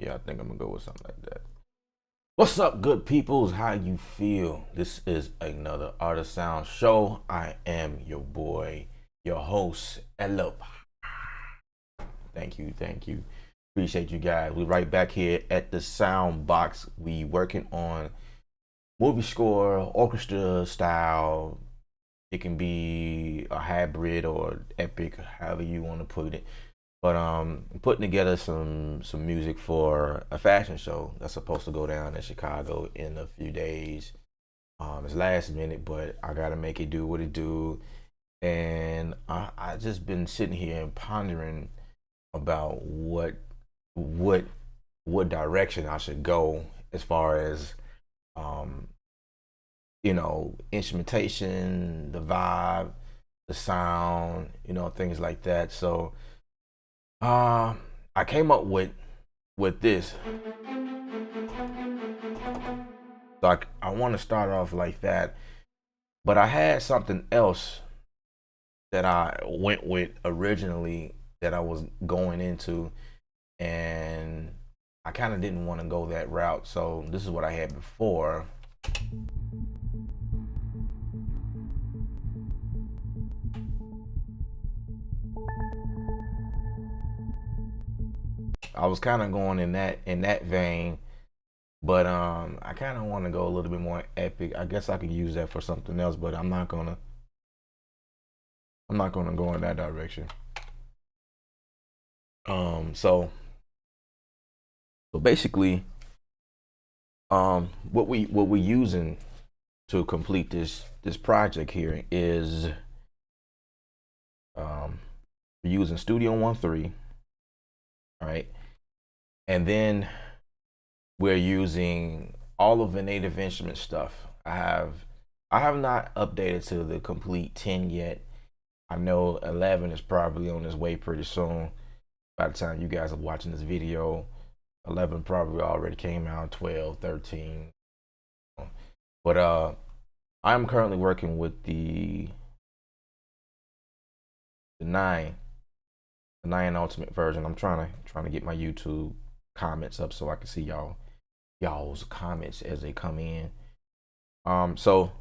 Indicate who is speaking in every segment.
Speaker 1: Yeah, I think I'm gonna go with something like that. What's up, good peoples? How you feel? This is another Art of Sound show. I am your boy, your host, Ella. Thank you, thank you. Appreciate you guys. We right back here at the Sound Box. We working on movie score, orchestra style. It can be a hybrid or epic, however you want to put it. But putting together some music for a fashion show that's supposed to go down in Chicago in a few days. It's last minute, but I gotta make it do what it do. And I just been sitting here and pondering about what what direction I should go as far as um, instrumentation, the vibe, the sound, things like that. So I came up with this. So I want to start off like that, but I had something else that I went with originally that I was going into, and I kind of didn't want to go that route. So this is what I had before. I was kind of going in that vein, but I kind of want to go a little bit more epic. I guess I could use that for something else, but I'm not gonna go in that direction. So basically, what we using to complete this project here is we're using Studio One 3, right? And then we're using all of the native instrument stuff. I have not updated to the complete 10 yet. I know 11 is probably on its way pretty soon. By the time you guys are watching this video, 11 probably already came out, 12, 13. But I'm currently working with the 9, the 9 Ultimate version. I'm trying to get my YouTube comments up so I can see y'all's comments as they come in. So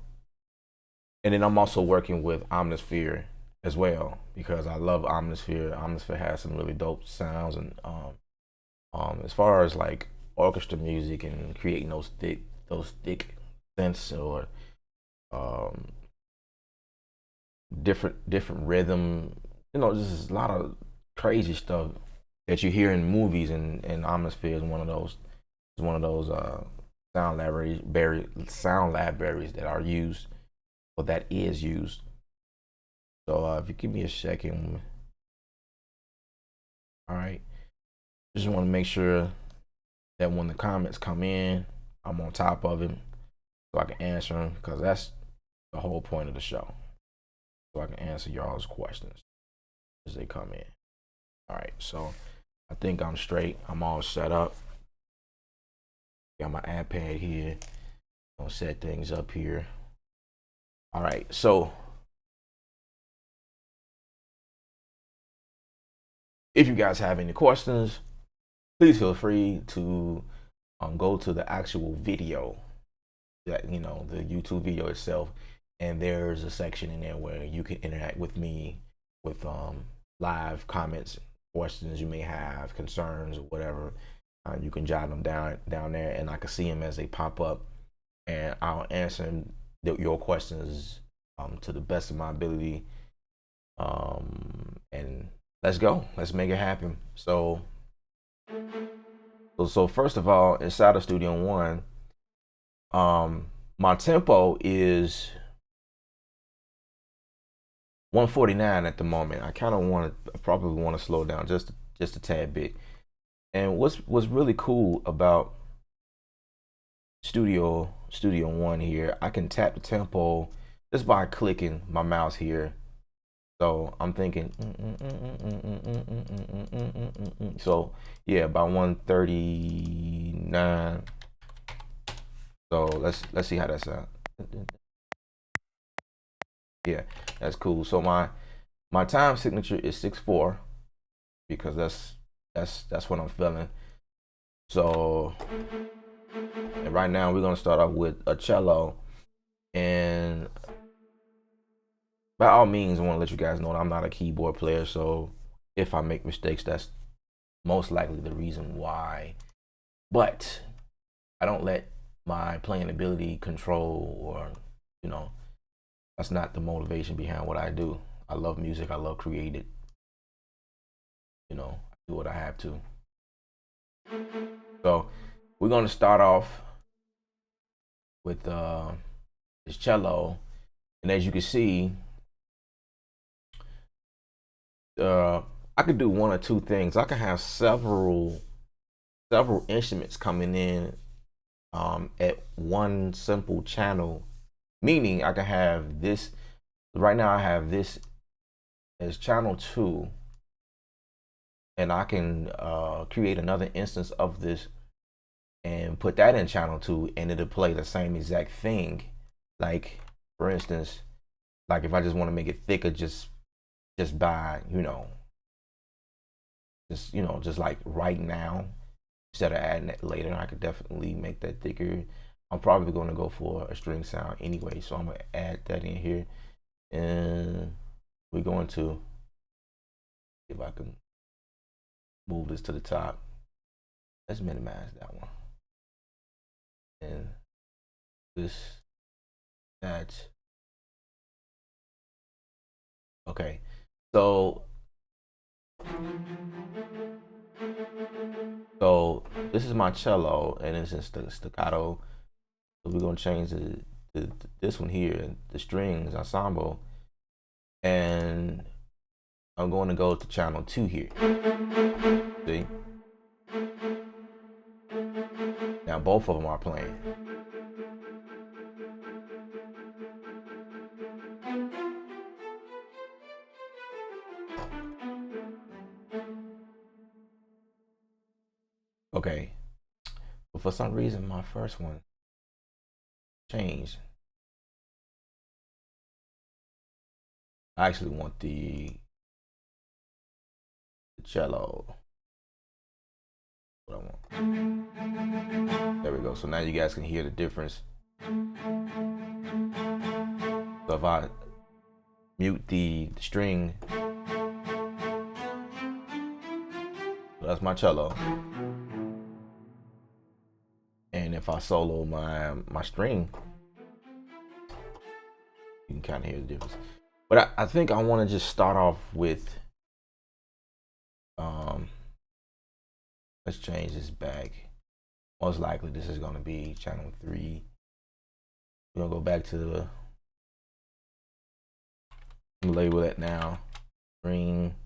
Speaker 1: and then I'm also working with Omnisphere as well because I love Omnisphere. Omnisphere has some really dope sounds, and as far as like orchestra music and creating those thick synths or um, different rhythm, there's a lot of crazy stuff that you hear in movies, and Omnisphere is one of those sound libraries that are used, or that is used. So if you give me a second, all right. Just want to make sure that when the comments come in, I'm on top of it so I can answer them, because that's the whole point of the show. So I can answer y'all's questions as they come in. All right, so I think I'm straight. I'm all set up. Got my iPad here. Gonna set things up here. All right, so if you guys have any questions, please feel free to go to the actual video, that the YouTube video itself, and there's a section in there where you can interact with me with live comments, questions you may have, concerns or whatever. You can jot them down there, and I can see them as they pop up, and I'll answer your questions to the best of my ability. And let's go. Let's make it happen. So first of all, inside of Studio One, my tempo is 149 at the moment. I probably want to slow down just a tad bit. And what's really cool about Studio One here, I can tap the tempo just by clicking my mouse here. So I'm thinking, so yeah, by 139. So let's see how that sounds. Yeah, that's cool. So my time signature is 6/4 because that's what I'm feeling. So and right now we're gonna start off with a cello, and by all means, I want to let you guys know that I'm not a keyboard player. So if I make mistakes, that's most likely the reason why. But I don't let my playing ability control, or you know, that's not the motivation behind what I do. I love music. I love creating. You know, I do what I have to. So we're gonna start off with this cello, and as you can see, I could do one or two things. I can have several instruments coming in at one simple channel, meaning I can have this. Right now, I have this as channel 2, and I can create another instance of this and put that in channel 2, and it'll play the same exact thing. Like for instance, like if I just want to make it thicker, just by just like right now, instead of adding it later, I could definitely make that thicker. I'm probably going to go for a string sound anyway, so I'm going to add that in here, and we're going to, if I can move this to the top, let's minimize that one, and this, that. Okay, so this is my cello, and it's just the staccato. So we're gonna change this one here, the strings ensemble, and I'm going to go to channel 2 here. See? Now both of them are playing. Okay, but for some reason my first one changed. I actually want the cello. What I want. There we go. So now you guys can hear the difference. So if I mute the string, so that's my cello. And if I solo my string, you can kind of hear the difference. But I think I want to just start off with, let's change this back. Most likely this is going to be channel 3. We're going to go back to the, label that now, string.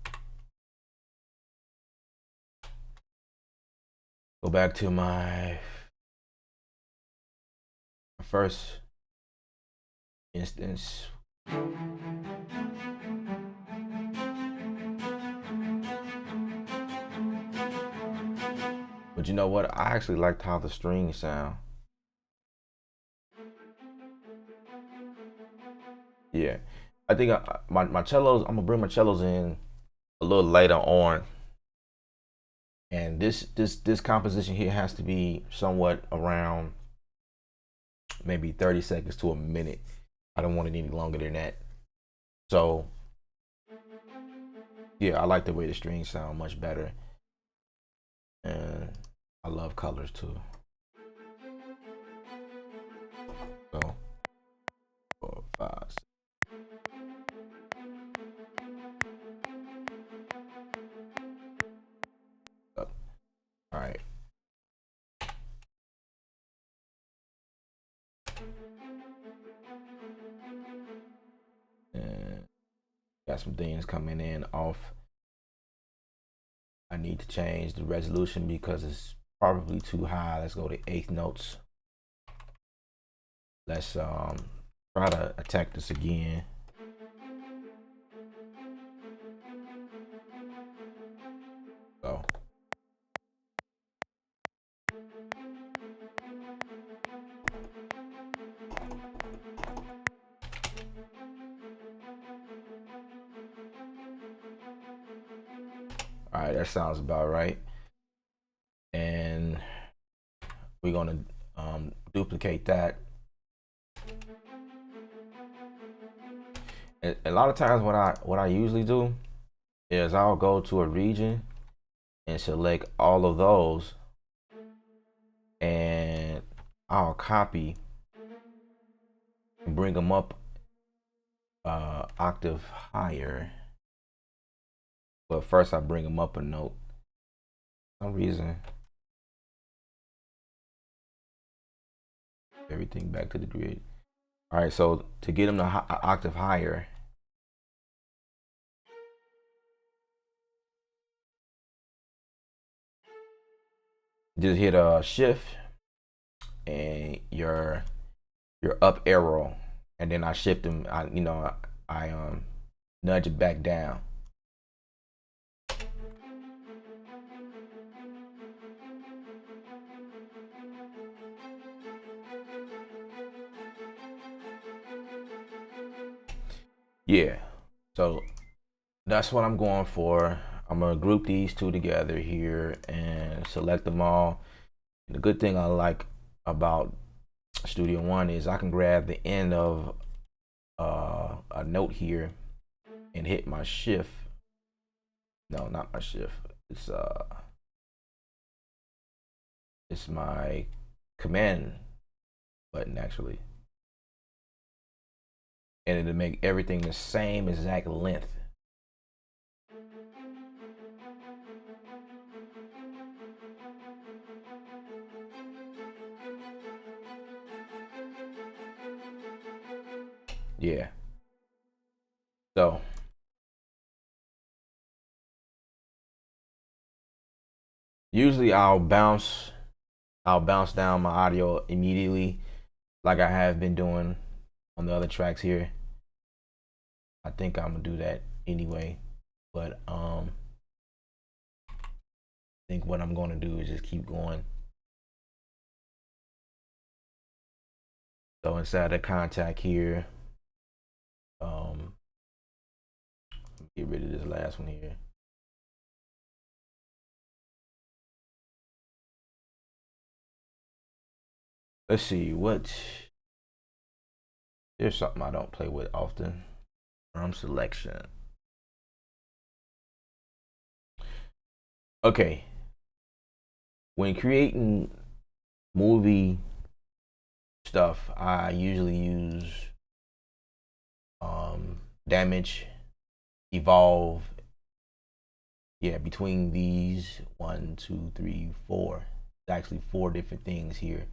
Speaker 1: Go back to my first instance. But you know what? I actually liked how the strings sound. Yeah, I think my cellos. I'm gonna bring my cellos in a little later on, and this composition here has to be somewhat around maybe 30 seconds to a minute. I don't want it any longer than that. So yeah, I like the way the strings sound much better, and I love colors too. So 4, 5, 6. All right. And got some things coming in off. I need to change the resolution because it's probably too high. Let's go to 8th notes. Let's try to attack this again. So all right, that sounds about right. And We're gonna duplicate that. And a lot of times what I usually do is I'll go to a region and select all of those, and I'll copy and bring them up octave higher. But first I bring them up a note. For some reason, everything back to the grid. All right, so to get them to octave higher, just hit a shift and your up arrow, and then I shift them. I nudge it back down. Yeah, so that's what I'm going for. I'm gonna group these two together here and select them all. And the good thing I like about Studio One is I can grab the end of a note here and hit my shift. No, not my shift. It's my command button actually. And it'll make everything the same exact length. Yeah. So usually I'll bounce down my audio immediately, like I have been doing on the other tracks here. I think I'm gonna do that anyway, but I think what I'm gonna do is just keep going. So inside the contact here, get rid of this last one here. Let's see there's something I don't play with often. Drum selection. Okay. When creating movie stuff, I usually use damage, evolve. Yeah, between these 1, 2, 3, 4. It's actually 4 different things here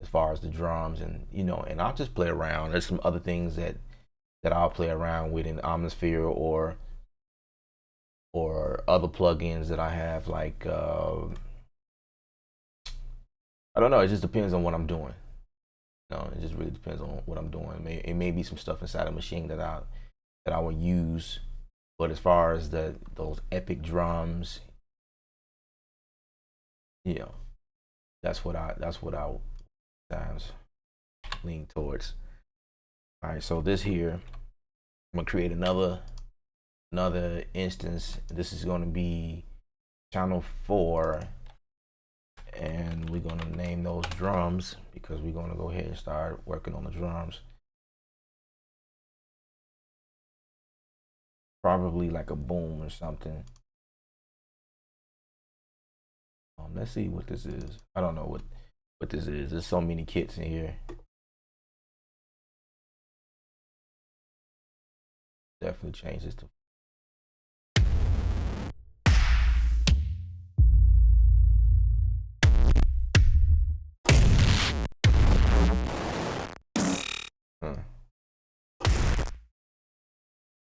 Speaker 1: as far as the drums, and and I'll just play around. There's some other things that I'll play around with in Omnisphere or other plugins that I have, like I don't know, it just depends on what I'm doing. It just really depends on what I'm doing. It may be some stuff inside a machine that I will use, but as far as those epic drums, that's what I sometimes lean towards. All right, so this here, I'm gonna create another instance. This is gonna be channel 4, and we're gonna name those drums because we're gonna go ahead and start working on the drums. Probably like a boom or something. Let's see what this is. I don't know what this is. There's so many kits in here. Definitely change this to.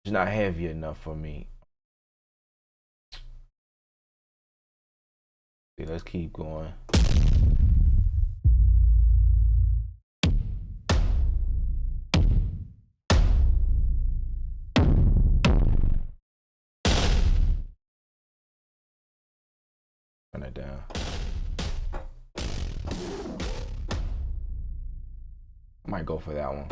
Speaker 1: It's not heavy enough for me. Okay, let's keep going. Turn that down. I might go for that one.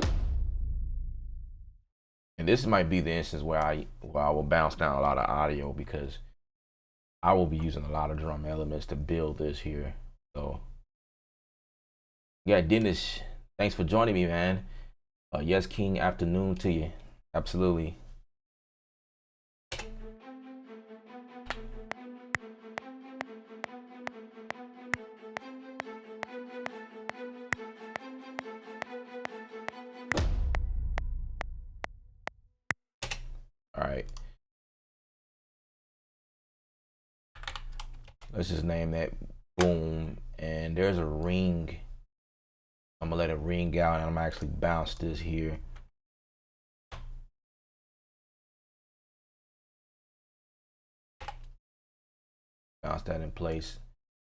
Speaker 1: And this might be the instance where I will bounce down a lot of audio because I will be using a lot of drum elements to build this here. So Yeah, Dennis, thanks for joining me, man. Yes, King, afternoon to you. Absolutely. All right. Let's just name that boom. And there's a ring. I'm gonna let it ring out, and I'm gonna actually bounce this here. Bounce that in place.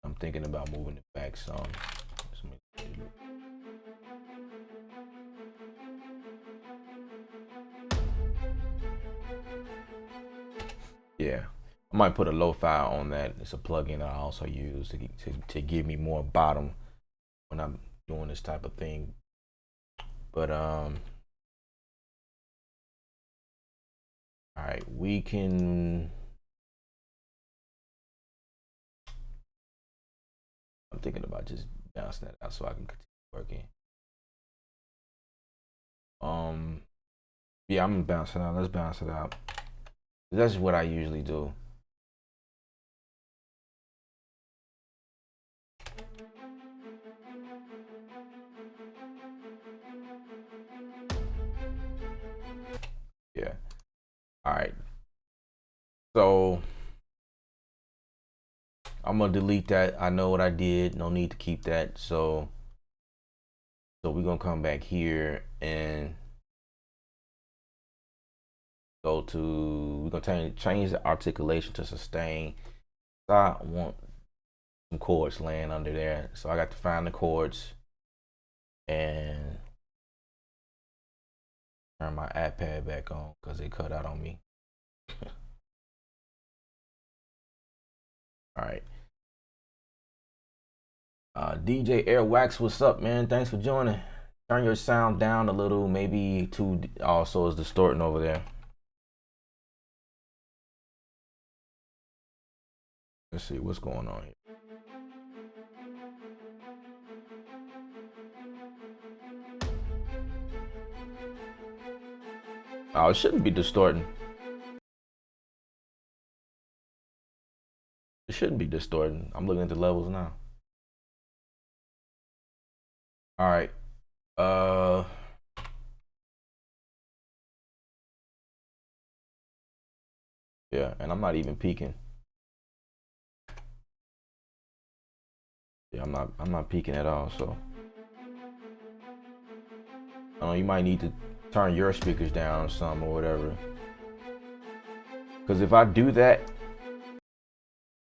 Speaker 1: I'm thinking about moving it back some. Yeah, I might put a lo-fi on that. It's a plugin I also use to give me more bottom when I'm doing this type of thing. But all right, we can. I'm thinking about just bouncing that out so I can continue working. Yeah, I'm gonna bounce it out. Let's bounce it out. That's what I usually do. Yeah. All right. So I'm gonna delete that. I know what I did. No need to keep that. So we're gonna come back here and go to. We're gonna change the articulation to sustain. So I want some chords laying under there. So I got to find the chords and turn my iPad back on because it cut out on me. All right. DJ Airwax, what's up, man? Thanks for joining. Turn your sound down a little, maybe too. Also, is distorting over there. Let's see what's going on here. Oh, it shouldn't be distorting. It shouldn't be distorting. I'm looking at the levels now. All right. Yeah, and I'm not even peaking. Yeah, I'm not peaking at all. So, you might need to turn your speakers down some or whatever. Because if I do that,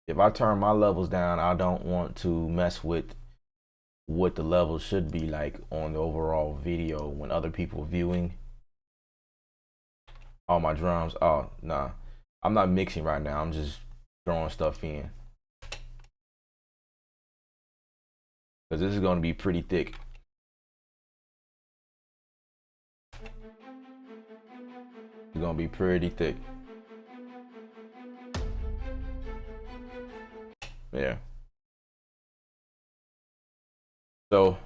Speaker 1: if I turn my levels down, I don't want to mess with what the levels should be like on the overall video when other people viewing all my drums. Oh, nah. I'm not mixing right now. I'm just throwing stuff in. Because this is going to be pretty thick. It's going to be pretty thick. Yeah. So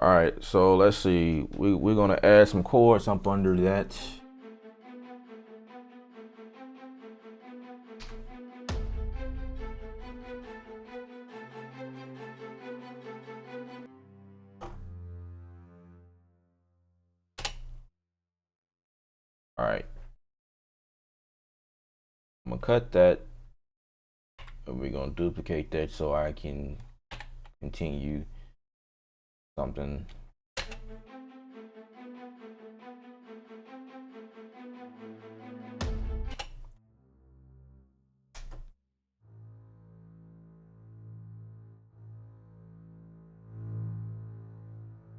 Speaker 1: all right, so let's see. We're gonna add some chords up under that. All right, I'm gonna cut that, and we're gonna duplicate that so I can continue something.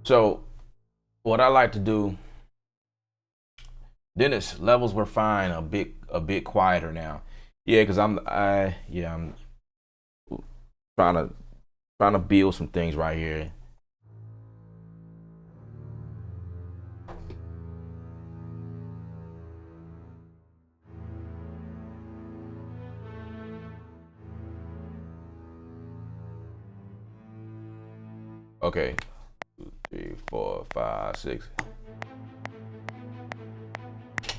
Speaker 1: So what I like to do, Dennis, levels were fine, a bit quieter now. Yeah, because I'm trying to build some things right here. Okay. 2, 3, 4, 5, 6.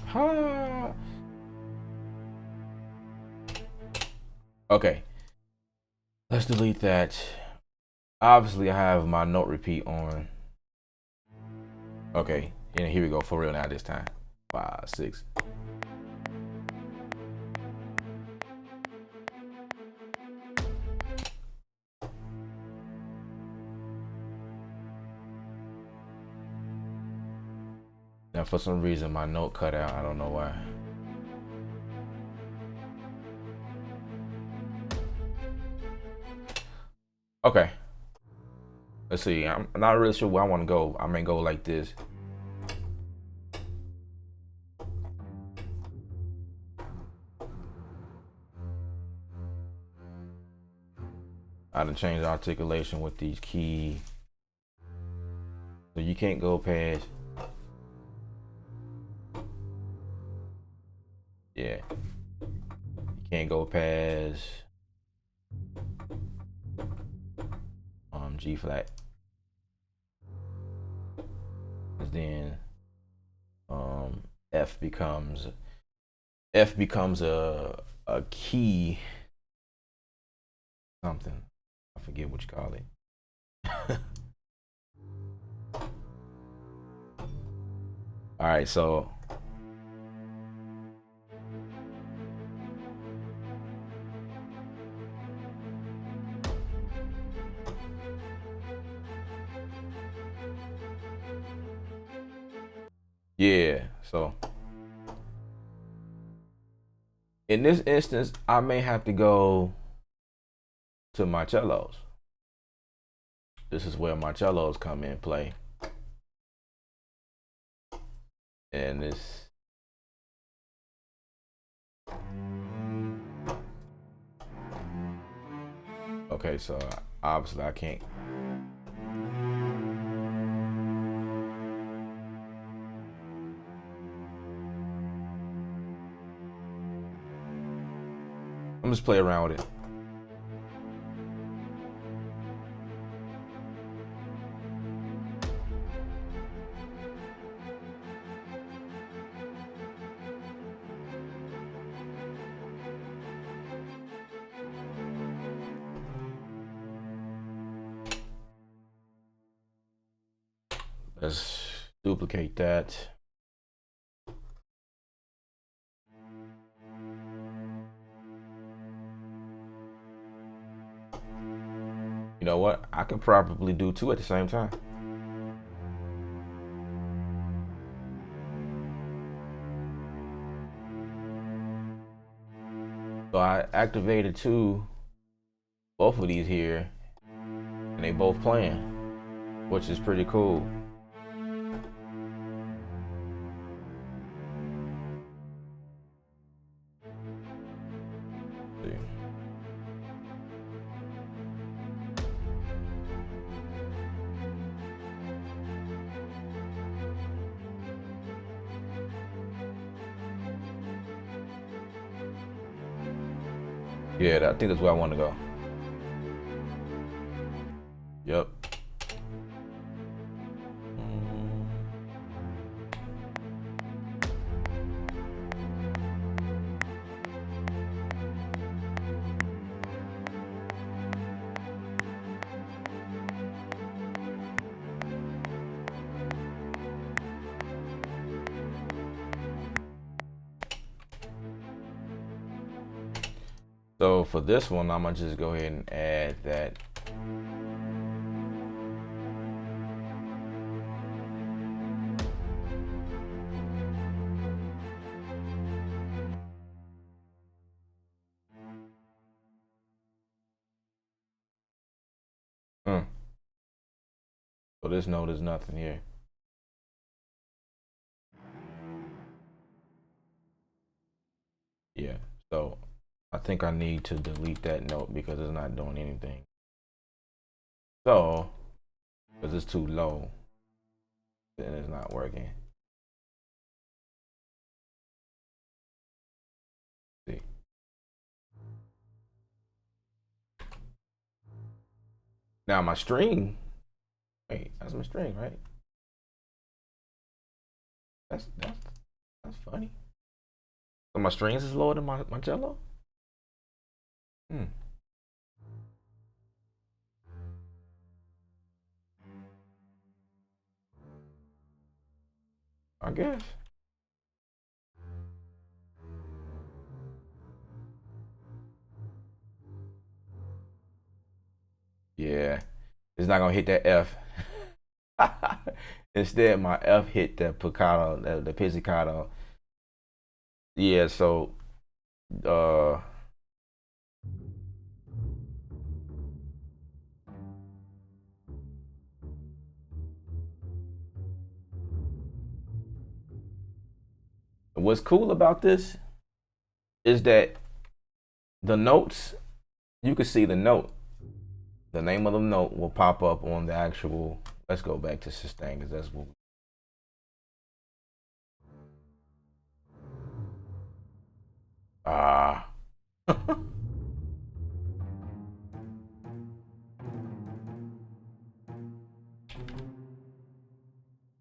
Speaker 1: Ha. Okay. Let's delete that. Obviously, I have my note repeat on. Okay, and here we go for real now this time. 5, 6. Now, for some reason, my note cut out. I don't know why. Okay. Let's see. I'm not really sure where I want to go. I may go like this. I done changed the articulation with these keys. So you can't go past. Yeah. You can't go past G flat. Cause then F becomes a key something. I forget what you call it. All right, so yeah, so in this instance, I may have to go to my cellos. This is where my cellos come in play. And this, okay, so obviously I can't. I'm just play around with it. Let's duplicate that. You know what? I could probably do two at the same time. So I activated both of these here, and they both playing, which is pretty cool. See. Yeah, I think that's where I want to go. Yep. So for this one, I'm gonna just go ahead and add that. So this note is nothing here. Yeah, so I think I need to delete that note because it's not doing anything. So, because it's too low, then it's not working. See. Now my string Wait, that's my string, right? That's funny. So my strings is lower than my cello? Hmm. I guess. Yeah. It's not gonna hit that F. Instead, my F hit the piccato, the pizzicato. Yeah, so uh what's cool about this is that the notes, you can see the note. The name of the note will pop up on the actual. Let's go back to sustain because that's what. Ah.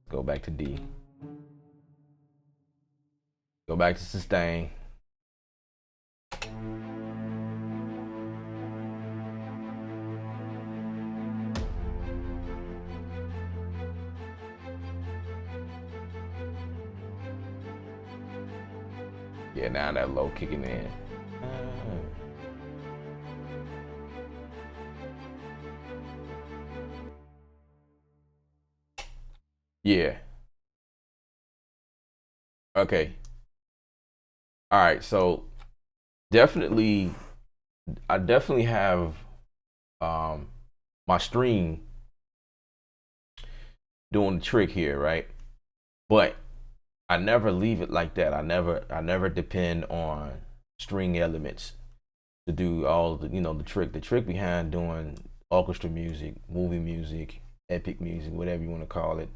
Speaker 1: Go back to D. Go back to sustain. Yeah, now that low kicking in. Yeah. Okay. All right. So definitely, I definitely have um my string doing the trick here, right? But I never leave it like that. I never depend on string elements to do all the the trick. The trick behind doing orchestra music, movie music, epic music, whatever you want to call it,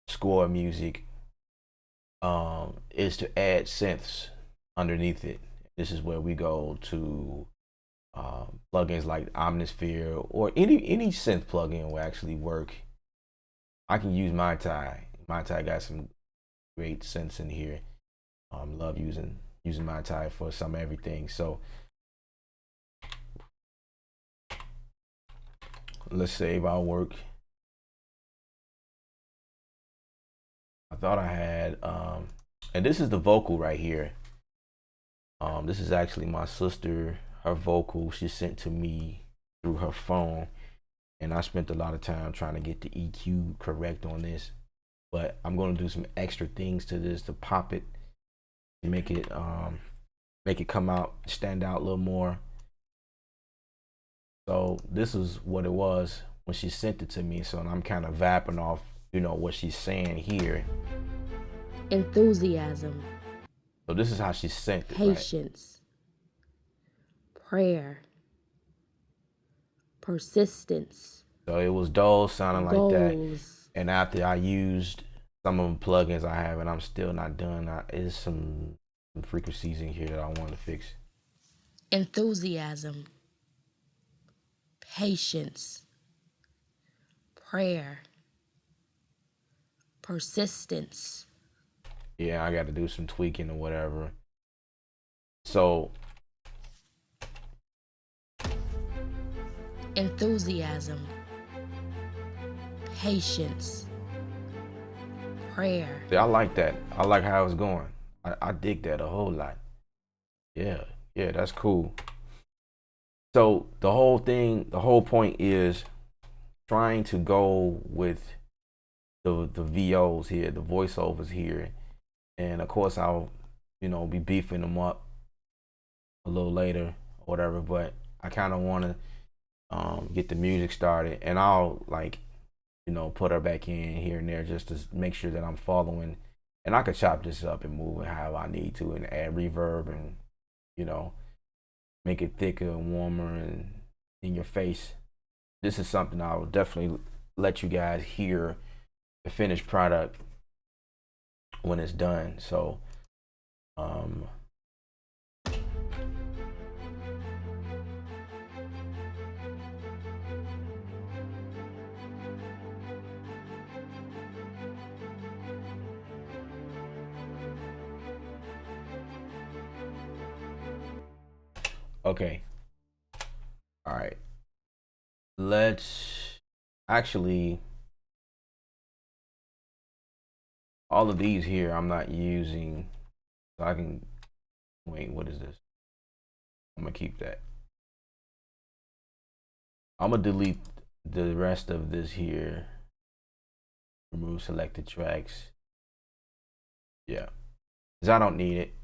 Speaker 1: score music, is to add synths underneath it. This is where we go to plugins like Omnisphere or any synth plugin will actually work. I can use My Tai. My Tai got some great synths in here. Love using My Tai for some everything. So let's save our work. I thought I had, and this is the vocal right here. This is actually my sister, her vocal. She sent to me through her phone, and I spent a lot of time trying to get the EQ correct on this. But I'm going to do some extra things to this to pop it, make it come out, stand out a little more. So this is what it was when she sent it to me. So I'm kind of vapping off, what she's saying here.
Speaker 2: Enthusiasm.
Speaker 1: So this is how she sent it, right?
Speaker 2: Patience. Prayer. Persistence.
Speaker 1: So it was dull sounding like that.
Speaker 2: Goals.
Speaker 1: And after I used some of the plugins I have, and I'm still not done, there's some frequencies in here that I want to fix.
Speaker 2: Enthusiasm. Patience. Prayer. Persistence.
Speaker 1: Yeah, I got to do some tweaking or whatever. So
Speaker 2: Enthusiasm. Patience. Prayer.
Speaker 1: I like that. I like how it's going. I dig that a whole lot. Yeah, yeah, that's cool. So the whole thing, the whole point is trying to go with the VOs here, the voiceovers here, and of course I'll be beefing them up a little later or whatever. But I kind of want to get the music started, and I'll put her back in here and there just to make sure that I'm following, and I could chop this up and move it how I need to, and add reverb and you know make it thicker and warmer and in your face. This is something I will definitely let you guys hear the finished product when it's done. So um Okay. All right. Let's actually, all of these here I'm not using, so I can, wait, what is this? I'm gonna keep that. I'm gonna delete the rest of this here. Remove selected tracks. Yeah, because I don't need it,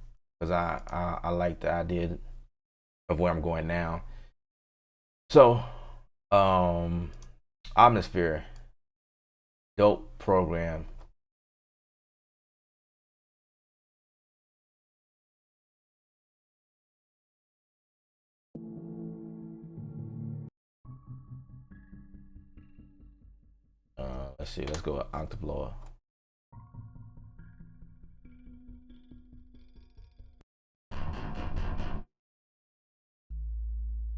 Speaker 1: because I like the idea of where I'm going now. So, Omnisphere, dope program. Let's see, let's go octave lower.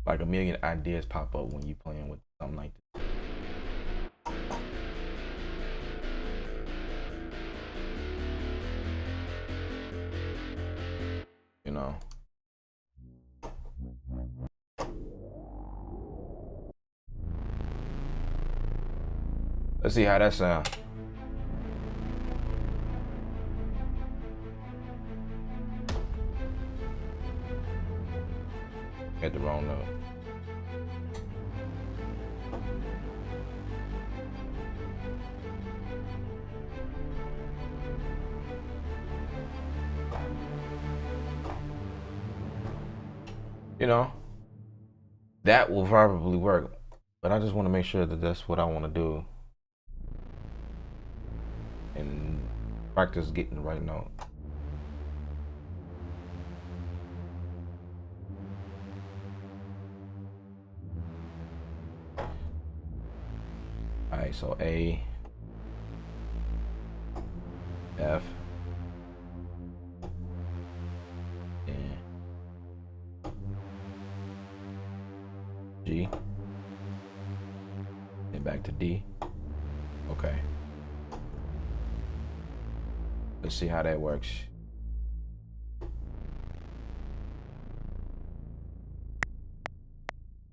Speaker 1: Like a million ideas pop up when you playing with something like this. You know. Let's see how that sounds. Got the wrong note. You know, that will probably work, but I just want to make sure that that's what I want to do and practice getting the right note. All right, so A, F, and G, then back to D. Okay. Let's see how that works.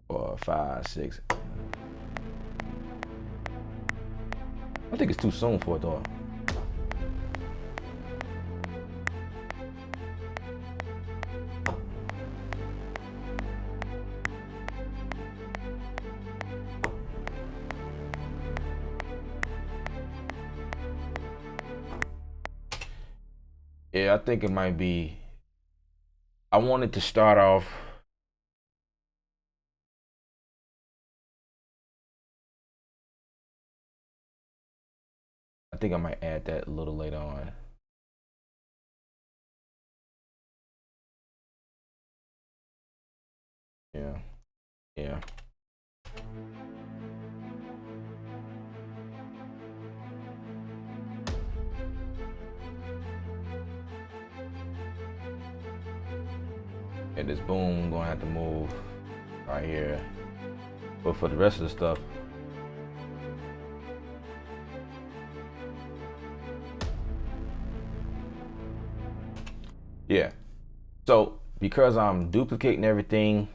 Speaker 1: Four, five, six. I think it's too soon for it though. Yeah, I think it might be. I wanted to start off. I think I might add that a little later on. Yeah, yeah. And this boom gonna have to move right here. But for the rest of the stuff, yeah. So because I'm duplicating everything,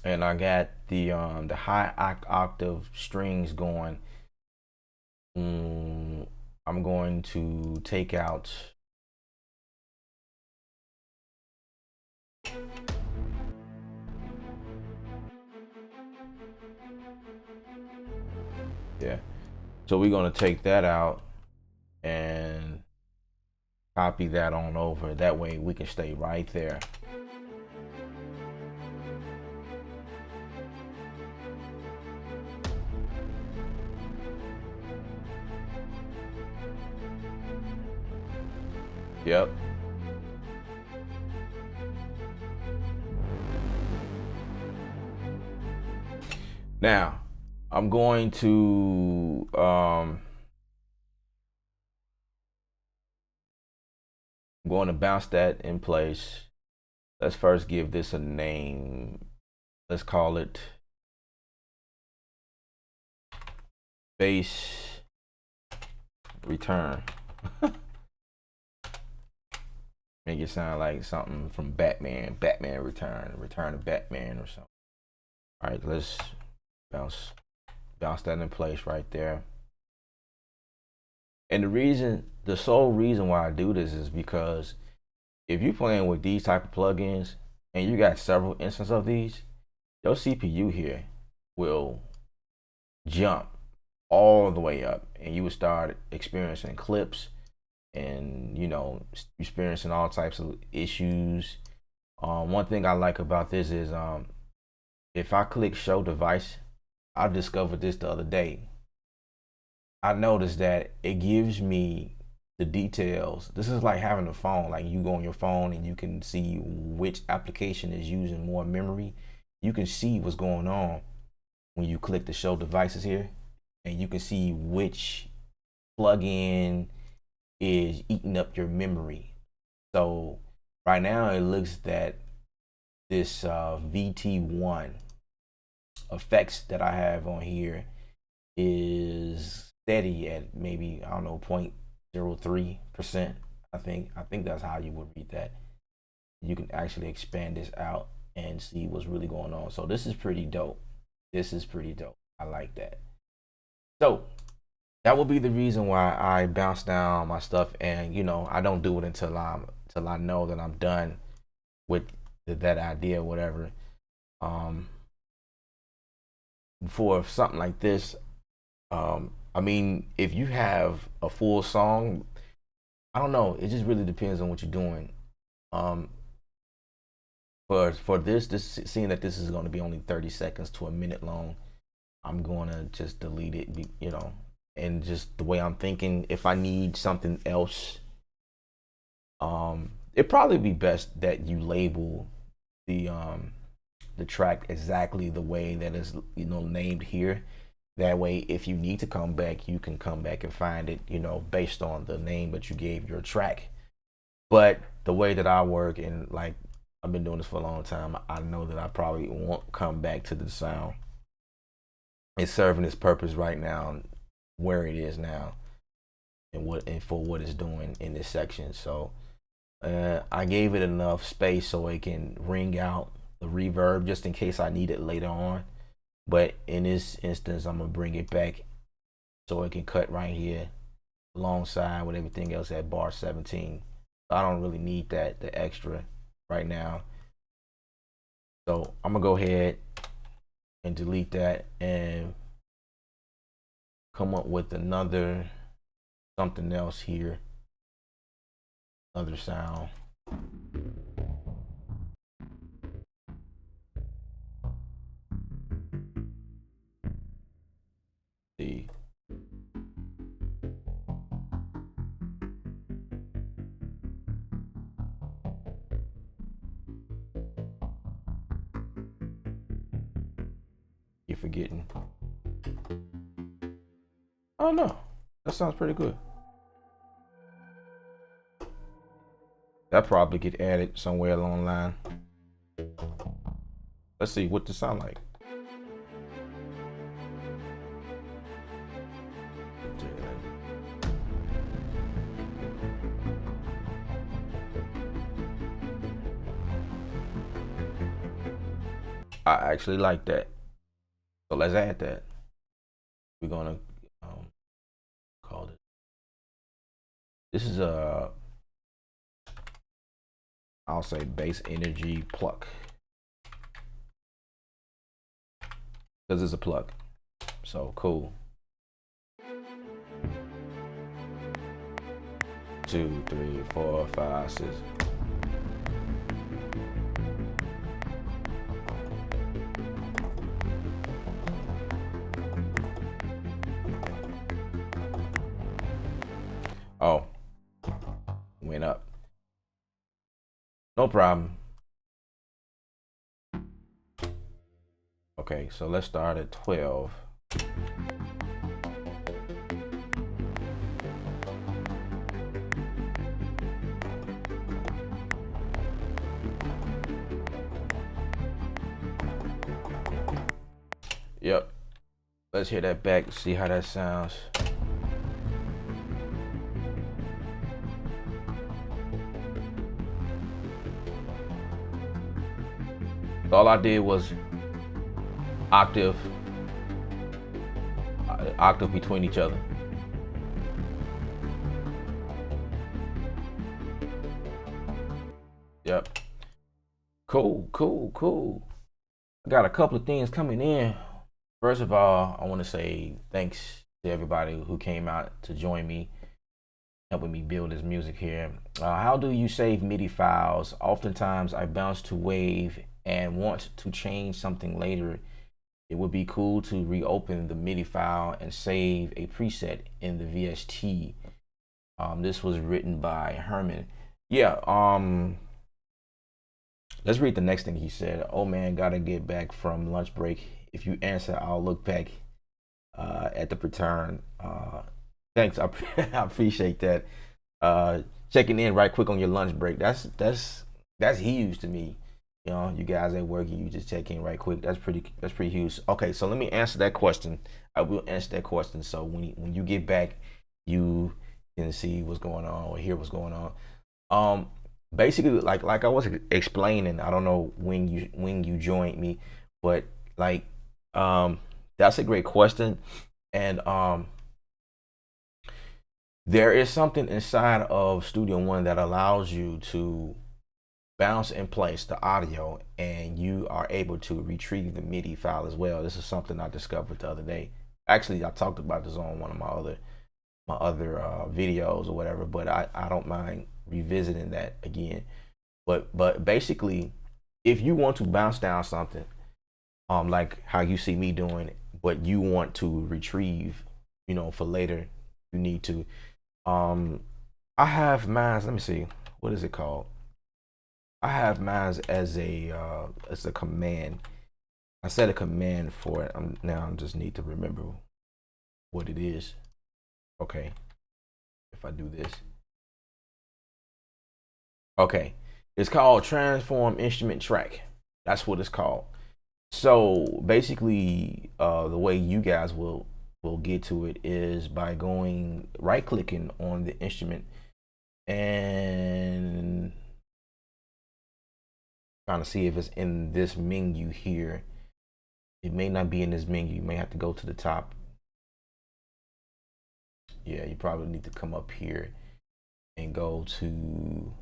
Speaker 1: and I got the high octave strings going, I'm going to take out yeah. So we're gonna take that out and copy that on over. That way we can stay right there. Yep. Now, I'm going to bounce that in place. Let's first give this a name. Let's call it bass return. Make it sound like something from Batman, Batman Return of Batman or something. All right, let's bounce that in place right there. And the sole reason why I do this is because if you're playing with these type of plugins and you got several instances of these, your CPU here will jump all the way up, and you would start experiencing clips and experiencing all types of issues. One thing I like about this is if I click show device, I discovered this the other day. I noticed that it gives me the details. This is like having a phone. Like you go on your phone and you can see which application is using more memory. You can see what's going on when you click the show devices here, and you can see which plugin is eating up your memory. So right now it looks that this VT1 effects that I have on here is steady at maybe, I don't know, 0.03%. I think that's how you would read that. You can actually expand this out and see what's really going on. So this is pretty dope. I like that. So that will be the reason why I bounce down my stuff, and I don't do it until I know that I'm done with that idea or whatever. For something like this, I mean, if you have a full song, I don't know, it just really depends on what you're doing. For this seeing that this is going to be only 30 seconds to a minute long, I'm going to just delete it, and just the way I'm thinking, if I need something else, it'd probably be best that you label the track exactly the way that is named here. That way, if you need to come back, you can come back and find it, based on the name that you gave your track. But the way that I work, and like I've been doing this for a long time, I know that I probably won't come back to the sound. It's serving its purpose right now, where it is now, and for what it's doing in this section. So I gave it enough space so it can ring out the reverb just in case I need it later on. But in this instance, I'm gonna bring it back so it can cut right here alongside with everything else at bar 17. I don't really need the extra right now. So I'm gonna go ahead and delete that and come up with another something else here, another sound. See. You're forgetting. Oh no, that sounds pretty good. That probably get added somewhere along the line. Let's see what this sound like. I actually like that. So let's add that. We're gonna call it. This is I'll say bass energy pluck, because it's a pluck. So cool. 2, 3, 4, 5, 6. Oh, went up. No problem. Okay, so let's start at 12. Yep. Let's hear that back, see how that sounds. All I did was octave between each other. Yep. Cool. I got a couple of things coming in. First of all, I want to say thanks to everybody who came out to join me, helping me build this music here. How do you save MIDI files? Oftentimes I bounce to wave and want to change something later. It would be cool to reopen the MIDI file and save a preset in the VST. This was written by Herman. Yeah, let's read the next thing he said. Oh man, gotta get back from lunch break. If you answer, I'll look back at the return. Thanks, I appreciate that. Checking in right quick on your lunch break. That's huge to me. You know, you guys at work, you just check in right quick. That's pretty huge. Okay, so let me answer that question. I will answer that question. So when you get back, you can see what's going on or hear what's going on. Basically, like I was explaining, I don't know when you joined me, but like that's a great question. And there is something inside of Studio One that allows you to bounce in place the audio, and you are able to retrieve the MIDI file as well. This is something I discovered the other day. Actually, I talked about this on one of my other videos or whatever, but I don't mind revisiting that again. But basically, if you want to bounce down something, like how you see me doing, but you want to retrieve, you know, for later, you need to. I have mine. Let me see. What is it called? I have mine as a command. I set a command for it. Now I just need to remember what it is. Okay. If I do this. Okay. It's called transform instrument track. That's what it's called. So basically, the way you guys will get to it is by going right clicking on the instrument and trying to see if it's in this menu here. It may not be in this menu. You may have to go to the top. Yeah, you probably need to come up here and go to,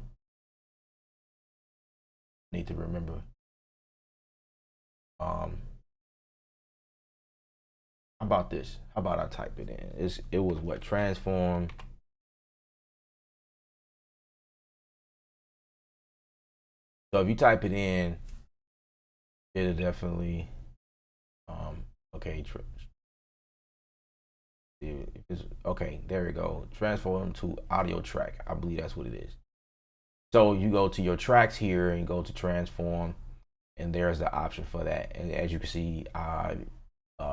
Speaker 1: need to remember. How about this? How about I type it in? It was what? Transform. So if you type it in, it'll definitely, okay, okay, there we go. Transform to audio track. I believe that's what it is. So you go to your tracks here and go to transform, and there's the option for that. And as you can see, I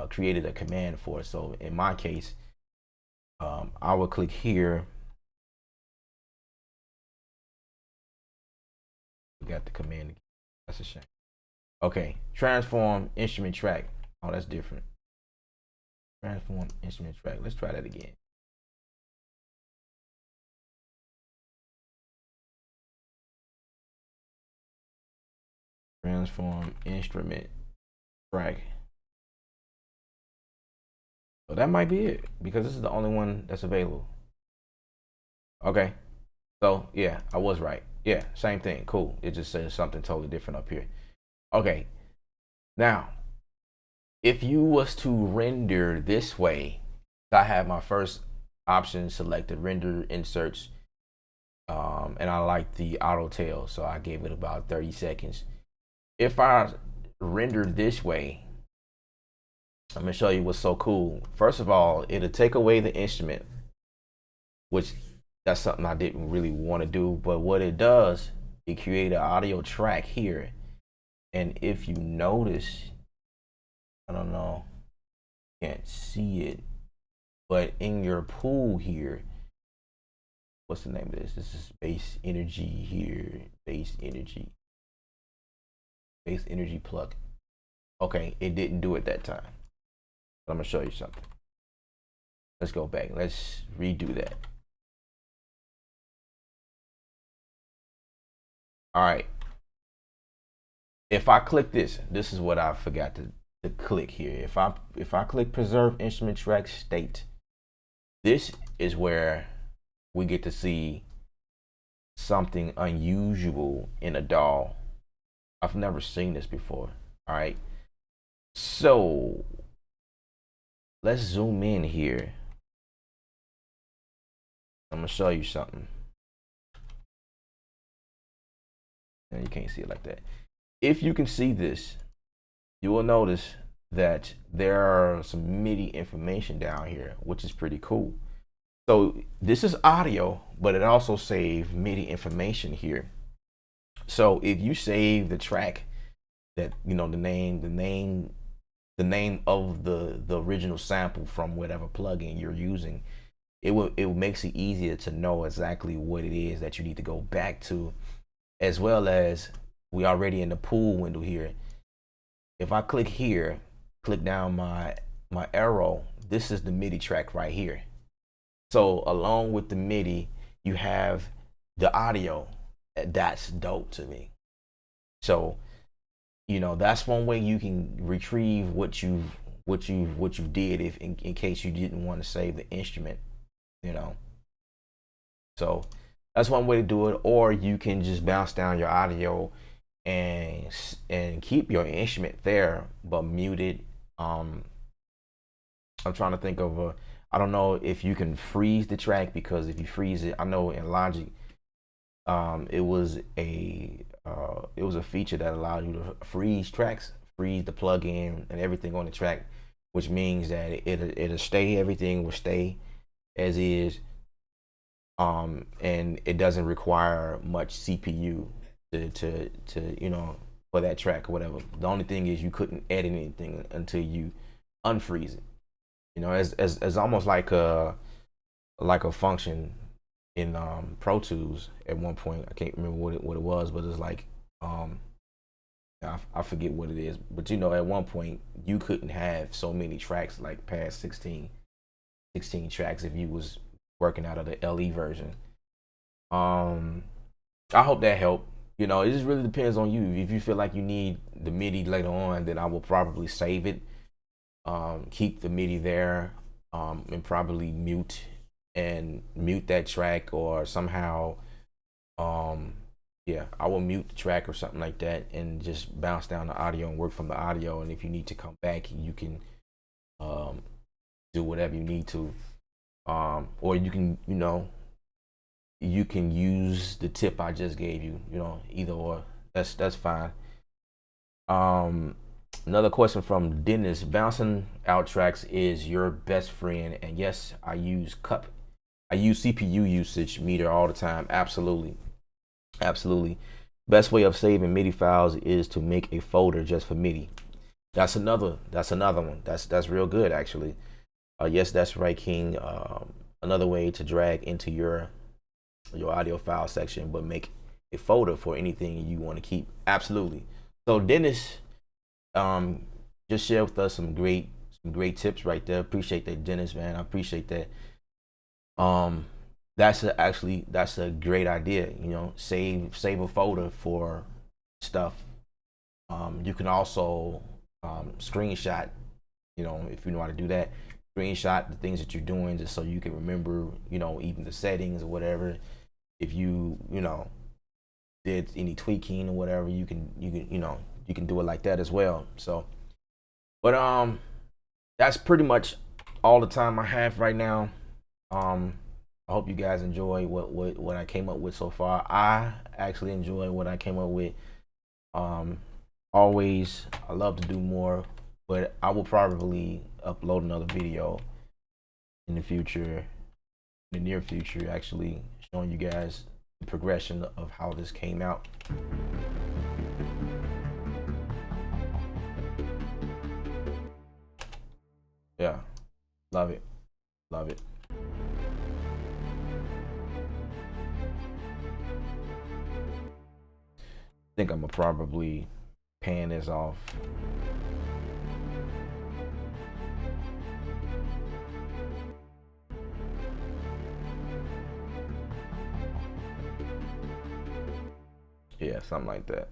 Speaker 1: created a command for it. So in my case, I will click here. We got the command. That's a shame. Okay, transform instrument track. Oh, that's different. Transform instrument track. Let's try that again. Transform instrument track. So that might be it, because this is the only one that's available. Okay. So yeah, I was right. Yeah, same thing. Cool. It just says something totally different up here. Okay. Now, if you was to render this way, I have my first option selected, render inserts, and I like the auto tail, so I gave it about 30 seconds. If I render this way, I'm gonna show you what's so cool. First of all, it'll take away the instrument, which that's something I didn't really want to do, but what it does, it create an audio track here. And if you notice, I don't know, can't see it, but in your pool here, what's the name of this? This is bass energy here, bass energy plug. Okay, it didn't do it that time. But I'm gonna show you something. Let's go back. Let's redo that. All right. if I click this is what I forgot to click here. If I click preserve instrument track state, this is where we get to see something unusual in a DAW. I've never seen this before. All right. So let's zoom in here. I'm gonna show you something. And you can't see it like that. If you can see this, you will notice that there are some MIDI information down here, which is pretty cool. So this is audio, but it also saves MIDI information here. So if you save the track that, you know, the name of the original sample from whatever plugin you're using, it makes it easier to know exactly what it is that you need to go back to, as well as we already in the pool window here. If I click here, click down my arrow, this is the MIDI track right here. So along with the MIDI, you have the audio. That's dope to me. So, you know, that's one way you can retrieve what you did if in case you didn't want to save the instrument, you know. So that's one way to do it. Or you can just bounce down your audio and keep your instrument there but mute it. I'm trying to think of I don't know if you can freeze the track, because if you freeze it, I know in Logic it was a feature that allowed you to freeze tracks, freeze the plugin and everything on the track, which means that it'll stay, everything will stay as is, and it doesn't require much CPU to you know, for that track or whatever. The only thing is you couldn't edit anything until you unfreeze it. You know, as almost like a function in Pro Tools at one point. I can't remember what it was, but it's like I forget what it is. But you know, at one point you couldn't have so many tracks, like past 16 tracks, if you was working out of the LE version. I hope that helped. You know, it just really depends on you. If you feel like you need the MIDI later on, then I will probably save it, keep the MIDI there, and probably mute that track, or somehow yeah, I will mute the track or something like that and just bounce down the audio and work from the audio. And if you need to come back, you can do whatever you need to, or you can, you know, you can use the tip I just gave you, you know, either or. That's fine. Another question from Dennis: bouncing out tracks is your best friend? And yes, I use CPU usage meter all the time. Absolutely. Best way of saving MIDI files is to make a folder just for MIDI. That's another one. That's real good, actually. Yes, that's right, King. Another way to drag into your audio file section, but make a folder for anything you want to keep. Absolutely. So Dennis just shared with us some great tips right there. Appreciate that, Dennis, man. I appreciate that. That's a great idea. You know, save a folder for stuff. You can also screenshot, you know, if you know how to do that. Screenshot the things that you're doing, just so you can remember, you know, even the settings or whatever. If you know, did any tweaking or whatever, you can do it like that as well. So, but that's pretty much all the time I have right now. I hope you guys enjoy what I came up with so far. I actually enjoy what I came up with. Always, I love to do more, but I will probably upload another video in the near future, actually, showing you guys the progression of how this came out. Yeah, love it. I think I'm gonna probably pan this off. Yeah, something like that.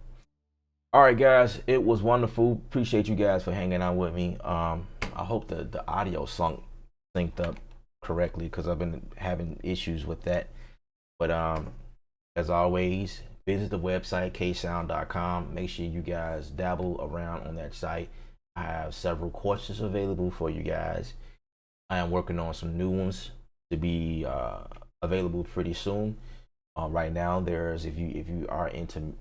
Speaker 1: All right, guys, it was wonderful. Appreciate you guys for hanging out with me. I hope the audio synced up correctly because I've been having issues with that. But as always, visit the website ksound.com. Make sure you guys dabble around on that site. I have several courses available for you guys. I am working on some new ones to be available pretty soon. Right now, there's if you are into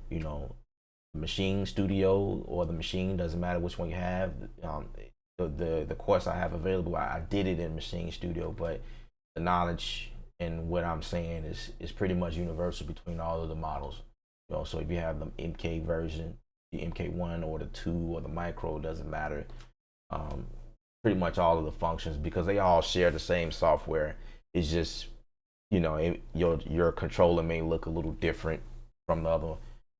Speaker 1: machine studio or the machine, doesn't matter which one you have. The course I have available, I did it in machine studio, but the knowledge and what I'm saying is pretty much universal between all of the models. So if you have the MK version, the MK1 or the 2 or the micro, doesn't matter. Um, Pretty much all of the functions because they all share the same software. It's just your controller may look a little different from the other,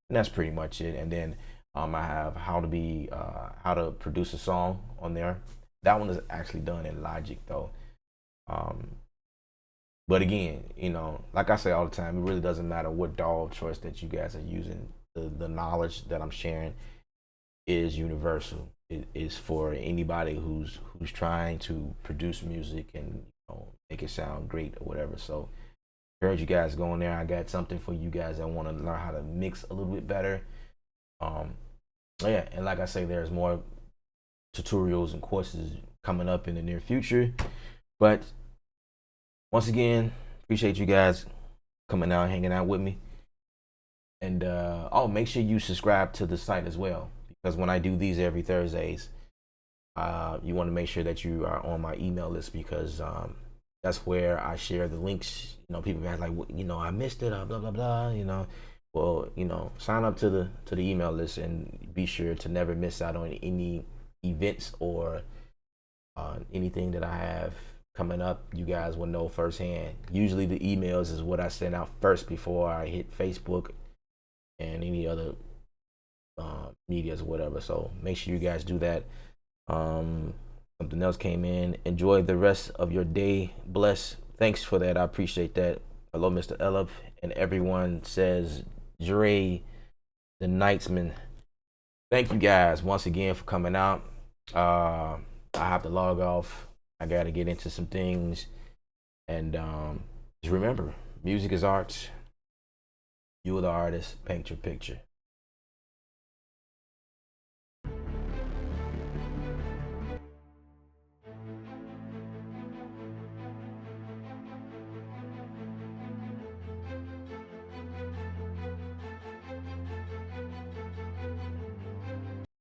Speaker 1: and that's pretty much it. And then I have how to produce a song on there. That one is actually done in Logic though. Um, but again, like I say all the time, it really doesn't matter what DAW of choice that you guys are using. The knowledge that I'm sharing is universal. It is for anybody who's trying to produce music and make it sound great or whatever. So encourage you guys go in there. I got something for you guys that want to learn how to mix a little bit better. Um, yeah, and like I say, there's more tutorials and courses coming up in the near future. But once again, appreciate you guys coming out, hanging out with me. And make sure you subscribe to the site as well because when I do these every Thursdays, you want to make sure that you are on my email list because that's where I share the links. People ask like, I missed it, blah blah blah. Well, sign up to the email list and be sure to never miss out on any events or anything that I have coming up. You guys will know firsthand. Usually the emails is what I send out first before I hit Facebook and any other medias or whatever. So make sure you guys do that. Something else came in. Enjoy the rest of your day. Bless. Thanks for that. I appreciate that. Hello, Mr. Elop. And everyone says, Dre, the Knightsman. Thank you guys once again for coming out. I have to log off. I got to get into some things. And just remember, music is art. You are the artist. Paint your picture.